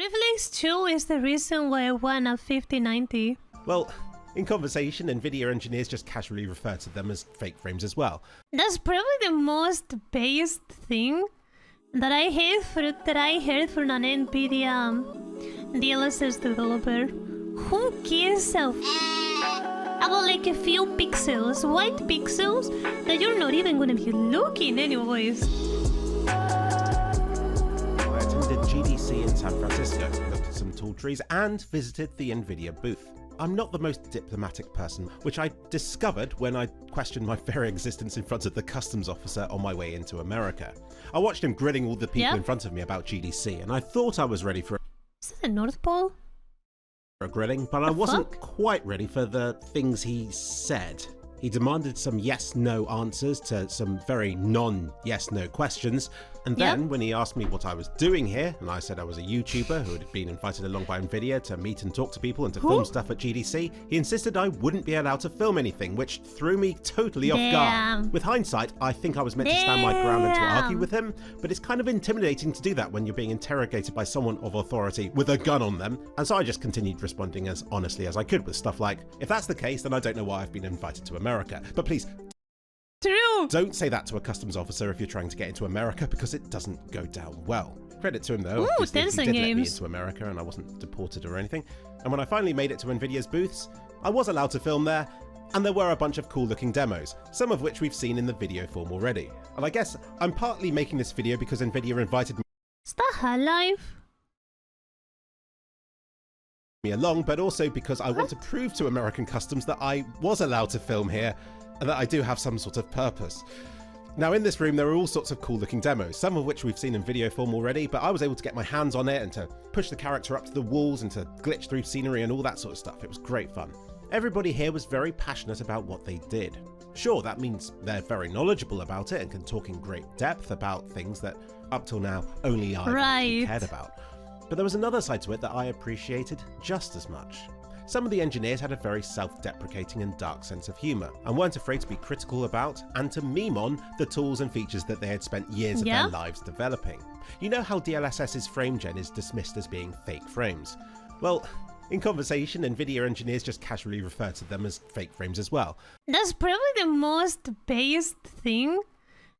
Reflex 2 is the reason why I won a 5090. Well, in conversation, NVIDIA engineers just casually refer to them as fake frames as well. That's probably the most based thing that I heard from an NVIDIA DLSS developer. Who cares about like a few pixels, white pixels, that you're not even gonna be looking anyways? I attended GDC in San Francisco, looked at some tall trees, and visited the NVIDIA booth. I'm not the most diplomatic person, which I discovered when I questioned my very existence in front of the customs officer on my way into America. I watched him grilling all the people in front of me about GDC, and I thought I was ready for Is it the North Pole? a grilling, but I wasn't quite ready for the things he said. He demanded some yes-no answers to some very non-yes-no questions, and then when he asked me what I was doing here, and I said I was a YouTuber who had been invited along by NVIDIA to meet and talk to people and to film stuff at GDC, he insisted I wouldn't be allowed to film anything, which threw me totally off guard. With hindsight, I think I was meant to stand my ground and to argue with him, but it's kind of intimidating to do that when you're being interrogated by someone of authority with a gun on them, and so I just continued responding as honestly as I could with stuff like, if that's the case, then I don't know why I've been invited to America, but please don't say that to a customs officer if you're trying to get into America, because it doesn't go down well. Credit to him though, he did let me into America and I wasn't deported or anything. And when I finally made it to NVIDIA's booths, I was allowed to film there, and there were a bunch of cool looking demos, some of which we've seen in the video form already. And I guess I'm partly making this video because NVIDIA invited Is that her life? me along, but also because I want to prove to American customs that I was allowed to film here and that I do have some sort of purpose. Now in this room there are all sorts of cool looking demos, some of which we've seen in video form already, but I was able to get my hands on it and to push the character up to the walls and to glitch through scenery and all that sort of stuff. It was great fun. Everybody here was very passionate about what they did. Sure, that means they're very knowledgeable about it and can talk in great depth about things that up till now only I cared about. But there was another side to it that I appreciated just as much. Some of the engineers had a very self-deprecating and dark sense of humour, and weren't afraid to be critical about and to meme on the tools and features that they had spent years of their lives developing. You know how DLSS's frame gen is dismissed as being fake frames? Well, in conversation, NVIDIA engineers just casually refer to them as fake frames as well. That's probably the most based thing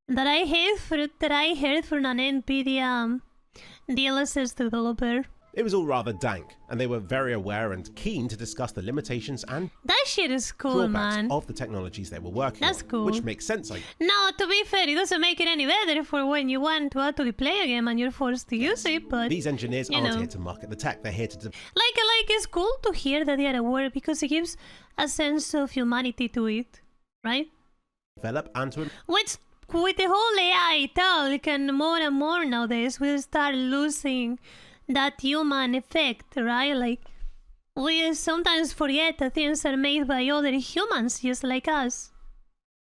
that I heard from an NVIDIA DLSS developer. It was all rather dank, and they were very aware and keen to discuss the limitations and that shit is cool, man. of the technologies they were working That's on, cool. which makes sense. No, to be fair, it doesn't make it any better for when you want to actually play a game and you're forced to use it, but these engineers aren't here to market the tech, they're here to like it's cool to hear that they are aware because it gives a sense of humanity to it, right? develop and to Which, with the whole AI talk and more nowadays, we'll start losing that human effect, right? Like, we sometimes forget that things are made by other humans just like us.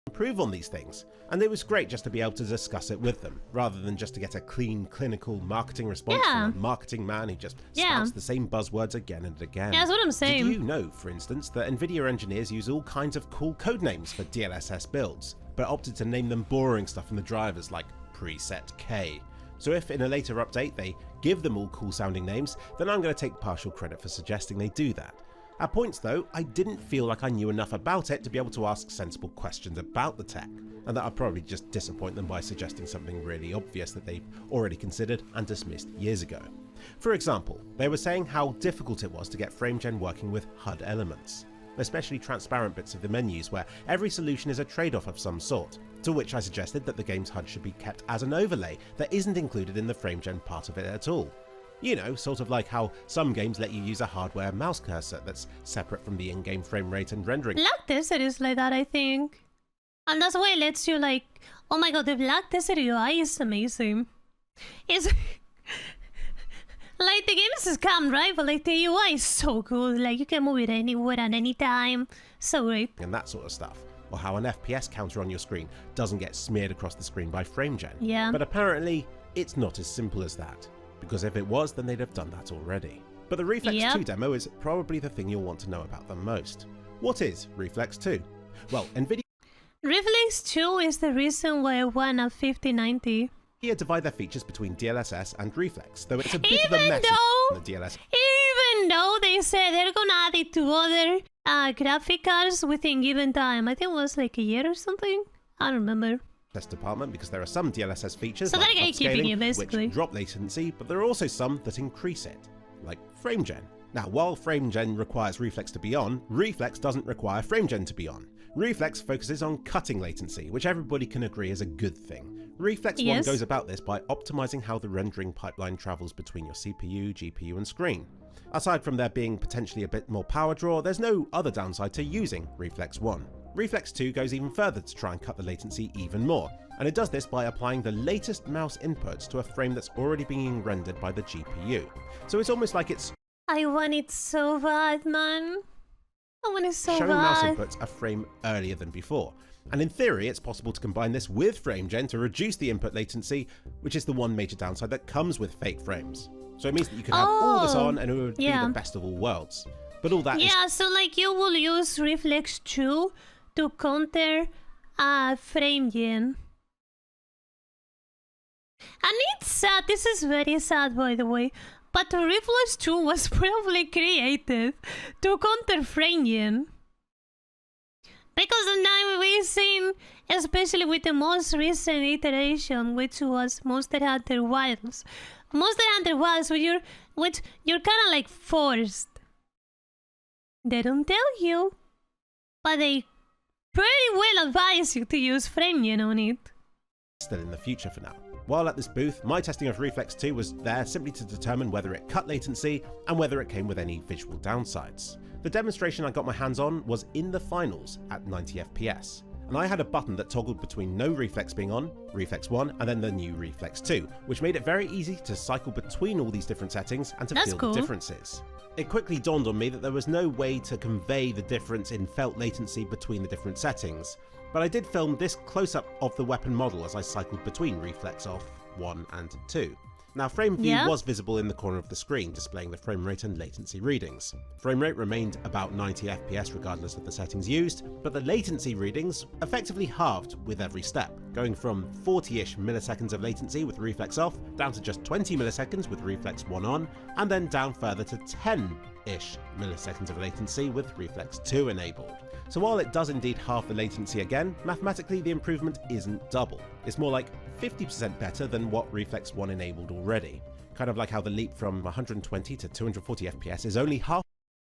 improve on these things. And it was great just to be able to discuss it with them, rather than just to get a clean, clinical marketing response from a marketing man who just spouts the same buzzwords again and again. Yeah, that's what I'm saying. Did you know, for instance, that NVIDIA engineers use all kinds of cool code names for DLSS builds, but opted to name them boring stuff in the drivers like Preset K? So if in a later update they give them all cool sounding names, then I'm going to take partial credit for suggesting they do that. At points though, I didn't feel like I knew enough about it to be able to ask sensible questions about the tech, and that I'd probably just disappoint them by suggesting something really obvious that they've already considered and dismissed years ago. For example, they were saying how difficult it was to get FrameGen working with HUD elements, especially transparent bits of the menus where every solution is a trade-off of some sort, to which I suggested that the game's HUD should be kept as an overlay that isn't included in the FrameGen part of it at all. You know, sort of like how some games let you use a hardware mouse cursor that's separate from the in-game frame rate and rendering. Black Desert is like that, I think. And that's why it lets you like, oh my god, the Black Desert UI is amazing. It's like the game is a scam, right? But like the UI is so good. Like you can move it anywhere and anytime. So great. And that sort of stuff. Or how an FPS counter on your screen doesn't get smeared across the screen by FrameGen. Yeah. But apparently, it's not as simple as that. Because if it was, then they'd have done that already. But the Reflex 2 demo is probably the thing you'll want to know about the most. What is Reflex 2? Well, NVIDIA... Reflex 2 is the reason why I won a 5090. here divide their features between DLSS and Reflex, though it's a bit of a mess on the DLSS. Even though they said they're gonna add it to other graphic cards within given time. I think it was like a year or something. I don't remember. Department, because there are some DLSS features So like they're keeping it, basically. which drop latency, but there are also some that increase it, like FrameGen. Now, while FrameGen requires Reflex to be on, Reflex doesn't require FrameGen to be on. Reflex focuses on cutting latency, which everybody can agree is a good thing. Reflex 1 goes about this by optimizing how the rendering pipeline travels between your CPU, GPU, and screen. Aside from there being potentially a bit more power draw, there's no other downside to using Reflex 1. Reflex 2 goes even further to try and cut the latency even more, and it does this by applying the latest mouse inputs to a frame that's already being rendered by the GPU. So it's almost like it's I want it so bad, man. I want it so showing bad. mouse inputs a frame earlier than before. And in theory, it's possible to combine this with FrameGen to reduce the input latency, which is the one major downside that comes with fake frames. So it means that you could have all this on and it would be the best of all worlds. But all that is... so like you will use Reflex 2 to counter FrameGen. And it's sad, this is very sad by the way, but Reflex 2 was probably created to counter FrameGen. Because now we've seen, especially with the most recent iteration, which was Monster Hunter Wilds. Monster Hunter Wilds, which you're kind of like forced. They don't tell you, but they pretty well advise you to use FrameGen on it. Still in the future for now. While at this booth, my testing of Reflex 2 was there simply to determine whether it cut latency and whether it came with any visual downsides. The demonstration I got my hands on was in the finals at 90 FPS, and I had a button that toggled between no Reflex being on, Reflex 1, and then the new Reflex 2, which made it very easy to cycle between all these different settings and to feel the differences. It quickly dawned on me that there was no way to convey the difference in felt latency between the different settings, but I did film this close-up of the weapon model as I cycled between Reflex off 1 and 2. Now, frame view was visible in the corner of the screen, displaying the frame rate and latency readings. Frame rate remained about 90 FPS regardless of the settings used, but the latency readings effectively halved with every step, going from 40-ish milliseconds of latency with Reflex off, down to just 20 milliseconds with Reflex 1 on, and then down further to 10-ish milliseconds of latency with Reflex 2 enabled. So while it does indeed halve the latency again, mathematically the improvement isn't double. It's more like 50% better than what Reflex 1 enabled already. Kind of like how the leap from 120 to 240 FPS is only half.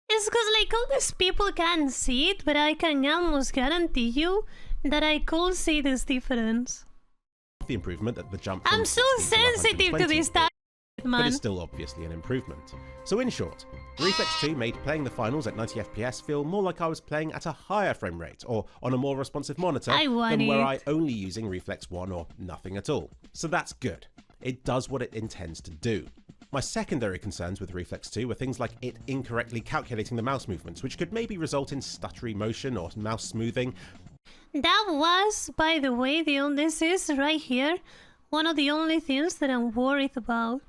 It's because like all these people can't see it, but I can almost guarantee you that I could see this difference. The improvement that the jump I'm so sensitive to this stuff, man. But it's still obviously an improvement. So in short, Reflex 2 made playing the finals at 90 FPS feel more like I was playing at a higher frame rate or on a more responsive monitor than were I only using Reflex 1 or nothing at all. So that's good. It does what it intends to do. My secondary concerns with Reflex 2 were things like it incorrectly calculating the mouse movements, which could maybe result in stuttery motion or mouse smoothing. That was, by the way, this is right here, one of the only things that I'm worried about.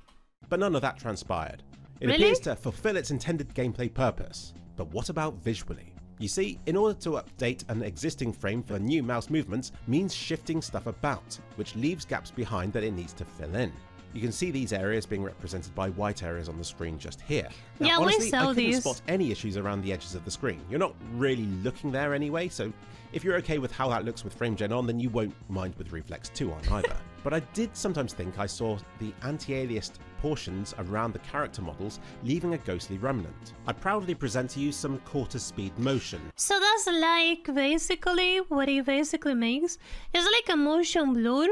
But none of that transpired. It appears to fulfill its intended gameplay purpose. But what about visually? You see, in order to update an existing frame for new mouse movements means shifting stuff about, which leaves gaps behind that it needs to fill in. You can see these areas being represented by white areas on the screen just here. Now, honestly, I couldn't spot any issues around the edges of the screen. You're not really looking there anyway, so if you're okay with how that looks with FrameGen on, then you won't mind with Reflex 2 on either. But I did sometimes think I saw the anti-aliased portions around the character models leaving a ghostly remnant. I proudly present to you some quarter speed motion. So that's like basically what it basically makes is like a motion blur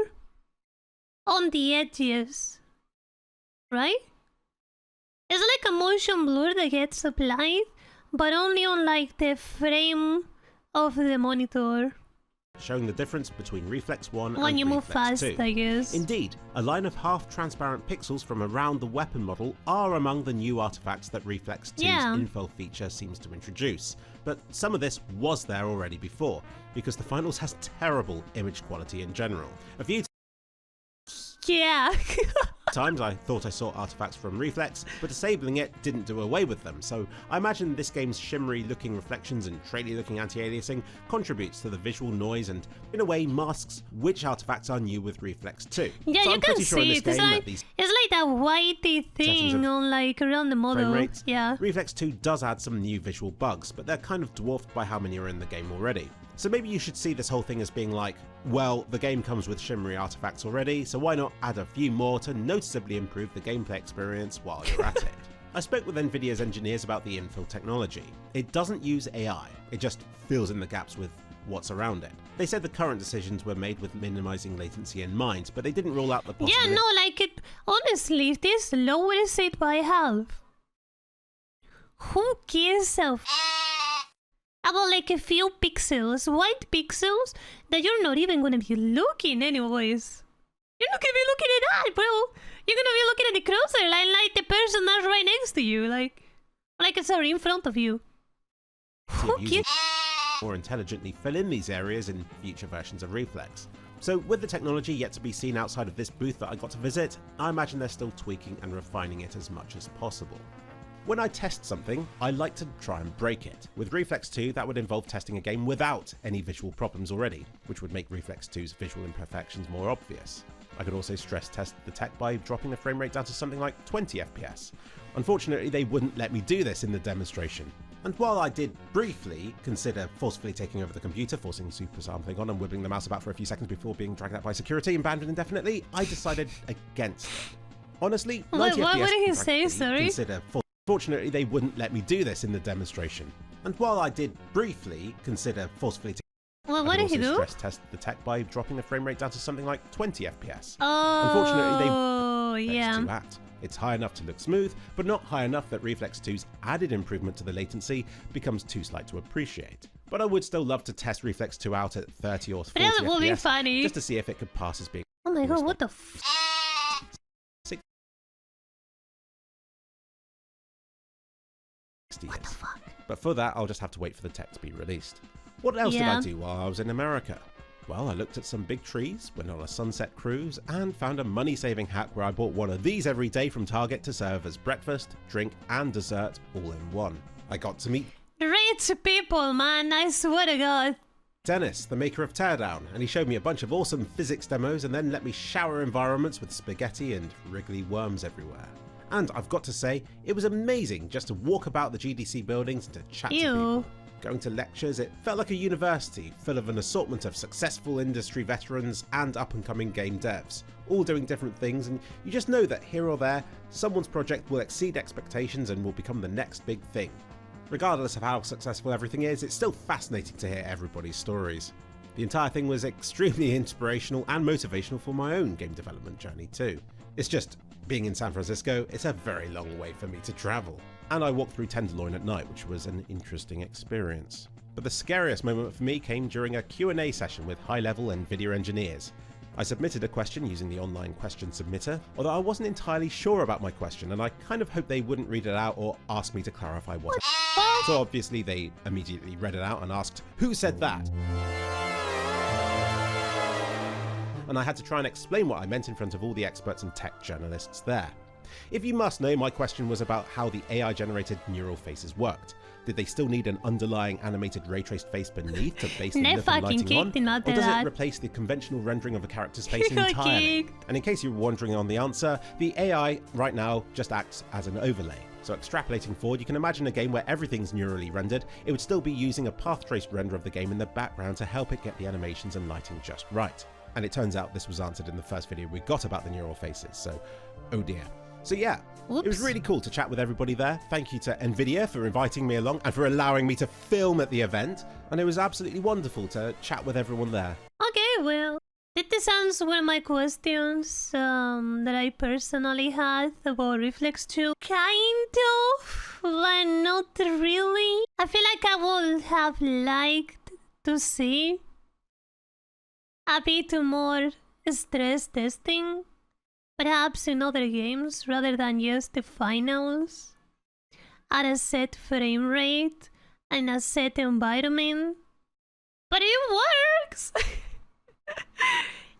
on the edges, right? It's like a motion blur that gets applied, but only on like the frame of the monitor. Showing the difference between Reflex 1 when and you move Reflex fast, 2. I guess. Indeed, a line of half-transparent pixels from around the weapon model are among the new artifacts that Reflex 2's infill feature seems to introduce. But some of this was there already before, because the finals has terrible image quality in general. A few times I thought I saw artifacts from Reflex, but disabling it didn't do away with them, so I imagine this game's shimmery looking reflections and traily looking anti-aliasing contributes to the visual noise and, in a way, masks which artifacts are new with Reflex 2. Yeah, so you I'm can pretty sure in see this it. game that these It's like that whitey thing on like around the model. rates, Yeah. Reflex 2 does add some new visual bugs, but they're kind of dwarfed by how many are in the game already. So maybe you should see this whole thing as being like, well, the game comes with shimmery artifacts already, so why not add a few more to noticeably improve the gameplay experience while you're at it. I spoke with NVIDIA's engineers about the infill technology. It doesn't use AI, it just fills in the gaps with what's around it. They said the current decisions were made with minimizing latency in mind, but they didn't rule out the possibility. Yeah, no, like it. Honestly, if this lowers it by half, who cares about like a few pixels, white pixels that you're not even gonna be looking anyways? You're not gonna be looking at that, bro. You're gonna be looking at the cursor, like the person that's right next to you, like sorry, in front of you. Who cares? More intelligently fill in these areas in future versions of Reflex. So with the technology yet to be seen outside of this booth that I got to visit, I imagine they're still tweaking and refining it as much as possible. When I test something, I like to try and break it. With Reflex 2, that would involve testing a game without any visual problems already, which would make Reflex 2's visual imperfections more obvious. I could also stress test the tech by dropping the frame rate down to something like 20 FPS. Unfortunately, they wouldn't let me do this in the demonstration. And while I did briefly consider forcefully taking over the computer, forcing super sampling on and wibbling the mouse about for a few seconds before being dragged out by security and banned indefinitely, I decided against it. Honestly, 90 What FPS did he say, sorry? consider Fortunately, they wouldn't let me do this in the demonstration. And while I did briefly consider forcefully Well, what did he do? stress test the tech by dropping the frame rate down to something like 20 FPS. Oh, Unfortunately, yeah. too at. It's high enough to look smooth, but not high enough that Reflex 2's added improvement to the latency becomes too slight to appreciate. But I would still love to test Reflex 2 out at 30 or 40 That will be FPS funny. just to see if it could pass as being. Oh my god, what the What the fuck? But for that, I'll just have to wait for the tech to be released. What else did I do while I was in America? Well, I looked at some big trees, went on a sunset cruise, and found a money-saving hack where I bought one of these every day from Target to serve as breakfast, drink, and dessert all in one. I got to meet Rich people, man, I swear to God. Dennis, the maker of Teardown, and he showed me a bunch of awesome physics demos and then let me shower environments with spaghetti and wriggly worms everywhere. And I've got to say, it was amazing just to walk about the GDC buildings and to chat to people. Going to lectures, it felt like a university full of an assortment of successful industry veterans and up-and-coming game devs, all doing different things, and you just know that here or there, someone's project will exceed expectations and will become the next big thing. Regardless of how successful everything is, it's still fascinating to hear everybody's stories. The entire thing was extremely inspirational and motivational for my own game development journey too. It's just, being in San Francisco, it's a very long way for me to travel. And I walked through Tenderloin at night, which was an interesting experience. But the scariest moment for me came during a Q&A session with high-level NVIDIA engineers. I submitted a question using the online question submitter, although I wasn't entirely sure about my question and I kind of hoped they wouldn't read it out or ask me to clarify what. So obviously they immediately read it out and asked, "Who said that?" And I had to try and explain what I meant in front of all the experts and tech journalists there. If you must know, my question was about how the AI-generated neural faces worked. Did they still need an underlying animated ray-traced face beneath to base the look and lighting on? Or does it replace the conventional rendering of a character's face entirely? And in case you were wondering on the answer, the AI right now just acts as an overlay. So extrapolating forward, you can imagine a game where everything's neurally rendered. It would still be using a path-traced render of the game in the background to help it get the animations and lighting just right. And it turns out this was answered in the first video we got about the neural faces, so oh dear. So yeah, It was really cool to chat with everybody there. Thank you to NVIDIA for inviting me along and for allowing me to film at the event. And it was absolutely wonderful to chat with everyone there. Okay, well, this answers one of my questions that I personally had about Reflex 2. Kind of, but not really. I feel like I would have liked to see a bit more stress testing, perhaps in other games rather than just the finals, at a set frame rate and a set environment. But it works!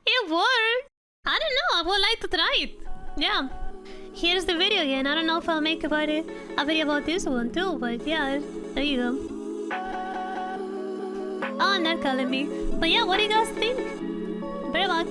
It works! I don't know, I would like to try it. Yeah. Here's the video again. I don't know if I'll make a video about this one too, but yeah, there you go. Oh, and they're calling me. But yeah, what do you guys think? Better luck.